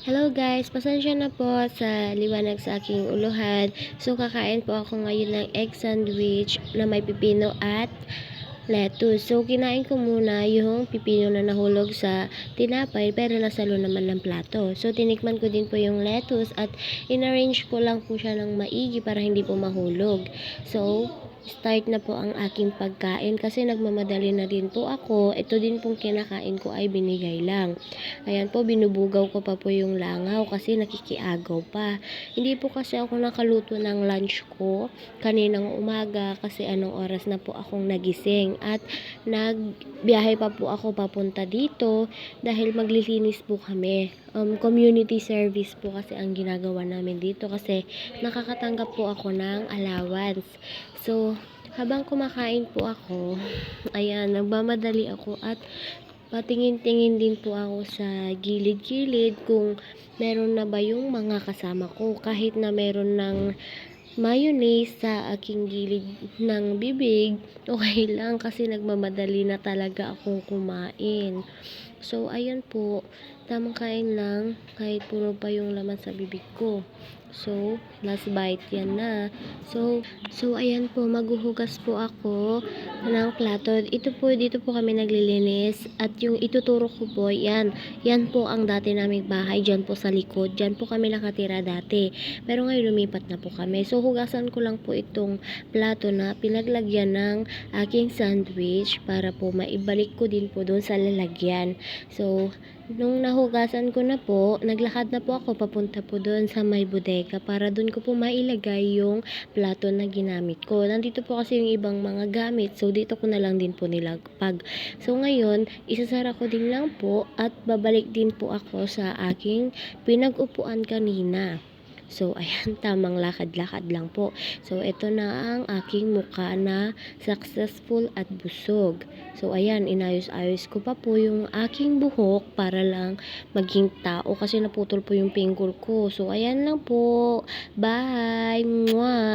Hello guys, pasensya na po sa liwanag sa aking uluhan. So kakain po ako ngayon ng egg sandwich na may pipino at lettuce. So kinain ko muna yung pipino na nahulog sa tinapay pero nasalo naman ng plato. So tinikman ko din po yung lettuce at inarrange ko lang po siya ng maigi para hindi po mahulog. So start na po ang aking pagkain kasi nagmamadali na din po ako. Ito din pong kinakain ko ay binigay lang. Ayan po, binubugaw ko pa po yung langaw kasi nakikiagaw pa. Hindi po kasi ako nakaluto ng lunch ko kaninang umaga kasi anong oras na po akong nagising at nagbiyahe pa po ako papunta dito dahil maglilinis po kami. Community service po kasi ang ginagawa namin dito kasi nakakatanggap po ako ng allowance. So, habang kumakain po ako, ayan, nagmamadali ako at patingin-tingin din po ako sa gilid-gilid kung meron na ba yung mga kasama ko. Kahit na meron ng mayonnaise sa aking gilid ng bibig, okay lang kasi nagmamadali na talaga akong kumain. So, ayan po, tamang kain lang kahit puro pa yung laman sa bibig ko. So, last bite yan na. So ayan po, maghuhugas po ako ng plato. Dito po kami naglilinis at yung ituturo ko po, yan po ang dati naming bahay, dyan po sa likod. Dyan po kami nakatira dati. Pero ngayon lumipat na po kami. So hugasan ko lang po itong plato na pinaglagyan ng aking sandwich para po maibalik ko din po doon sa lalagyan. So, nung nahugasan ko na po, naglakad na po ako papunta po doon sa may bodega para doon ko po mailagay yung plato na ginamit ko. Nandito po kasi yung ibang mga gamit, so dito ko na lang din po nilagpag. So ngayon, isasara ko din lang po at babalik din po ako sa aking pinag-upuan kanina. So, ayan, tamang lakad-lakad lang po. So, ito na ang aking mukha na successful at busog. So, ayan, inayos-ayos ko pa po yung aking buhok para lang maging tao kasi naputol po yung pinggol ko. So, ayan lang po. Bye! Mwah!